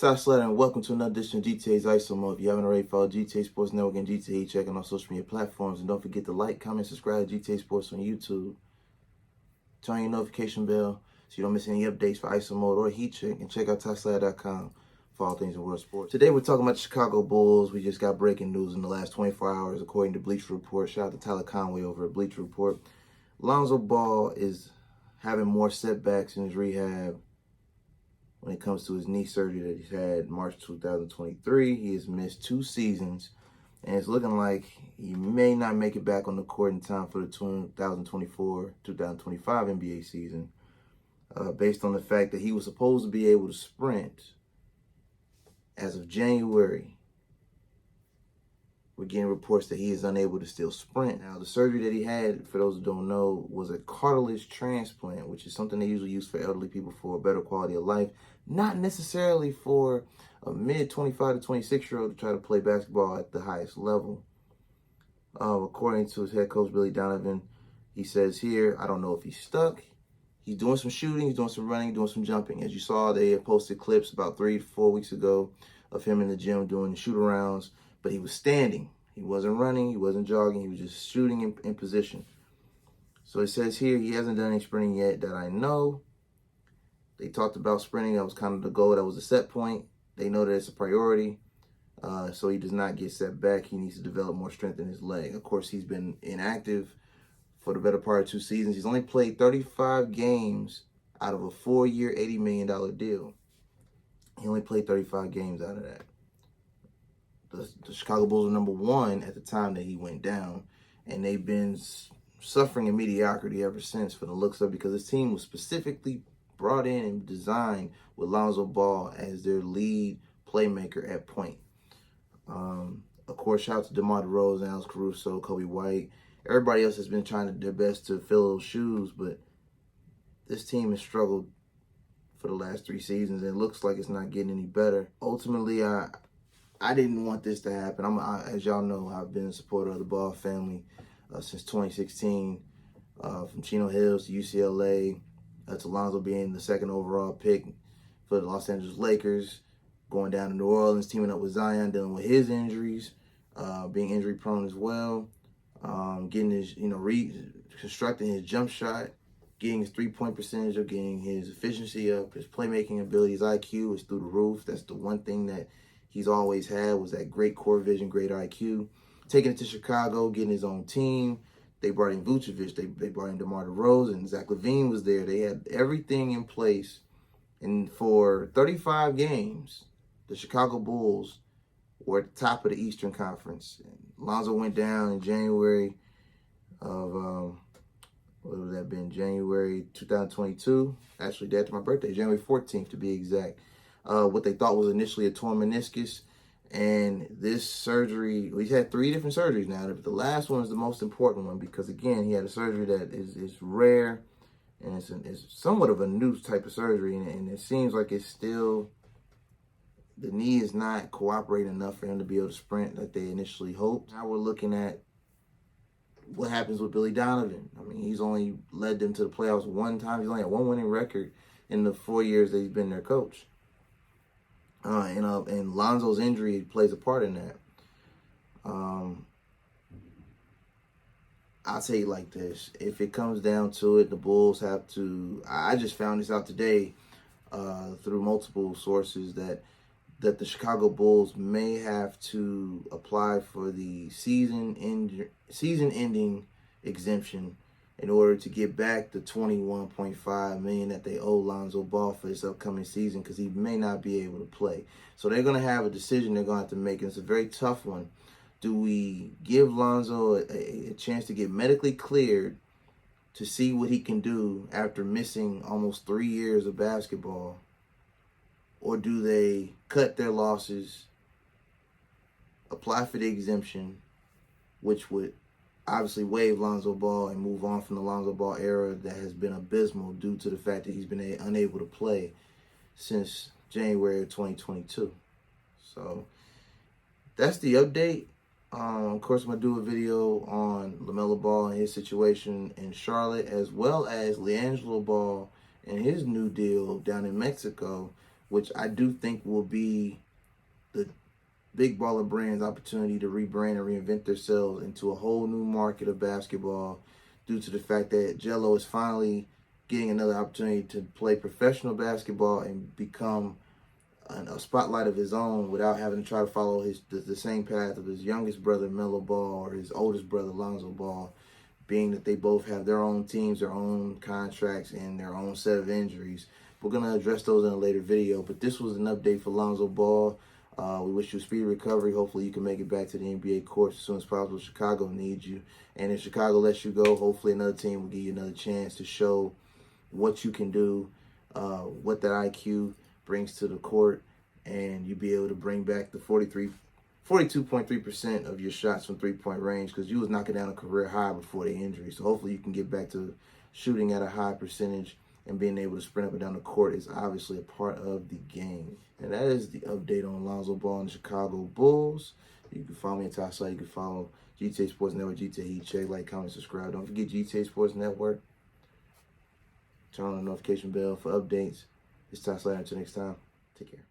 Ty Slatter, and welcome to another edition of GTA's ISO Mode. If you haven't already, follow GTA Sports Network and GTA Check on social media platforms. And don't forget to like, comment, subscribe to GTA Sports on YouTube. Turn on your notification bell so you don't miss any updates for ISO Mode or Heat Check. And check out TySlatter.com for all things in world sports. Today we're talking about the Chicago Bulls. We just got breaking news in the last 24 hours, according to Bleacher Report. Shout out to Tyler Conway over at Bleacher Report. Lonzo Ball is having more setbacks in his rehab when it comes to his knee surgery that he's had in March 2023. He has missed 2 seasons, and it's looking like he may not make it back on the court in time for the 2024-2025 NBA season, based on the fact that he was supposed to be able to sprint as of January. We're getting reports that he is unable to still sprint. Now, the surgery that he had, for those who don't know, was a cartilage transplant, which is something they usually use for elderly people for a better quality of life, not necessarily for a mid-25 to 26-year-old to try to play basketball at the highest level. According to his head coach, Billy Donovan, he says here, I don't know if he's stuck. He's doing some shooting, he's doing some running, doing some jumping. As you saw, they had posted clips about 3 to 4 weeks ago of him in the gym doing shoot-arounds. But he was standing. He wasn't running. He wasn't jogging. He was just shooting in position. So it says here he hasn't done any sprinting yet that I know. They talked about sprinting. That was kind of the goal. That was a set point. They know that it's a priority. So he does not get set back. He needs to develop more strength in his leg. Of course, he's been inactive for the better part of 2 seasons. He's only played 35 games out of a 4-year, $80 million deal. He only played 35 games out of that. The Chicago Bulls were number 1 at the time that he went down, and they've been suffering in mediocrity ever since for the looks of it, because this team was specifically brought in and designed with Lonzo Ball as their lead playmaker at point. Of course, shout out to DeMar DeRozan, Alex Caruso, Kobe White. Everybody else has been trying their best to fill those shoes, but this team has struggled for the last 3 seasons, and it looks like it's not getting any better. Ultimately, I didn't want this to happen. As y'all know, I've been a supporter of the Ball family since 2016, from Chino Hills to UCLA, to Lonzo being the 2nd overall pick for the Los Angeles Lakers, going down to New Orleans, teaming up with Zion, dealing with his injuries, being injury prone as well, getting his, reconstructing his jump shot, getting his 3-point percentage up, getting his efficiency up, his playmaking ability, his IQ is through the roof. That's the one thing that he's always had, was that great core vision, great IQ. Taking it to Chicago, getting his own team. They brought in Vucevic. They brought in DeMar DeRozan. Zach LaVine was there. They had everything in place. And for 35 games, the Chicago Bulls were at the top of the Eastern Conference. And Lonzo went down in January of, what would that have been? January 2022. Actually, day after my birthday, January 14th to be exact. What they thought was initially a torn meniscus. And this surgery, he's had 3 different surgeries now. The last one is the most important one because, again, he had a surgery that is rare, and it's somewhat of a new type of surgery. And it seems like it's still, the knee is not cooperating enough for him to be able to sprint like they initially hoped. Now we're looking at what happens with Billy Donovan. I mean, he's only led them to the playoffs 1 time. He's only had 1 winning record in the 4 years that he's been their coach. And Lonzo's injury plays a part in that. I'll tell you like this. If it comes down to it, the Bulls have to, I just found this out today through multiple sources, that the Chicago Bulls may have to apply for the season-ending exemption in order to get back the $21.5 million that they owe Lonzo Ball for this upcoming season, because he may not be able to play. So they're going to have a decision they're going to have to make, and it's a very tough one. Do we give Lonzo a chance to get medically cleared to see what he can do after missing almost 3 years of basketball? Or do they cut their losses, apply for the exemption, which would obviously waive Lonzo Ball and move on from the Lonzo Ball era that has been abysmal due to the fact that he's been unable to play since January of 2022. So that's the update. Of course, I'm going to do a video on LaMelo Ball and his situation in Charlotte, as well as LiAngelo Ball and his new deal down in Mexico. which I do think will be the big baller brands' opportunity to rebrand and reinvent themselves into a whole new market of basketball, due to the fact that Jello is finally getting another opportunity to play professional basketball and become a spotlight of his own without having to try to follow the same path of his youngest brother Melo Ball or his oldest brother Lonzo Ball, being that they both have their own teams, their own contracts, and their own set of injuries. We're going to address those in a later video, but this was an update for Lonzo Ball. We wish you a speedy recovery. Hopefully you can make it back to the NBA courts as soon as possible. Chicago needs you. And if Chicago lets you go, hopefully another team will give you another chance to show what you can do, what that IQ brings to the court, and you be able to bring back the 42.3% of your shots from three-point range, because you was knocking down a career high before the injury. So hopefully you can get back to shooting at a high percentage, and being able to sprint up and down the court is obviously a part of the game. And that is the update on Lonzo Ball and the Chicago Bulls. You can follow me at Ty Slatter. You can follow GTA Sports Network, GTA Heat Check, like, comment, subscribe. Don't forget GTA Sports Network. Turn on the notification bell for updates. It's Ty Slatter. Until next time, take care.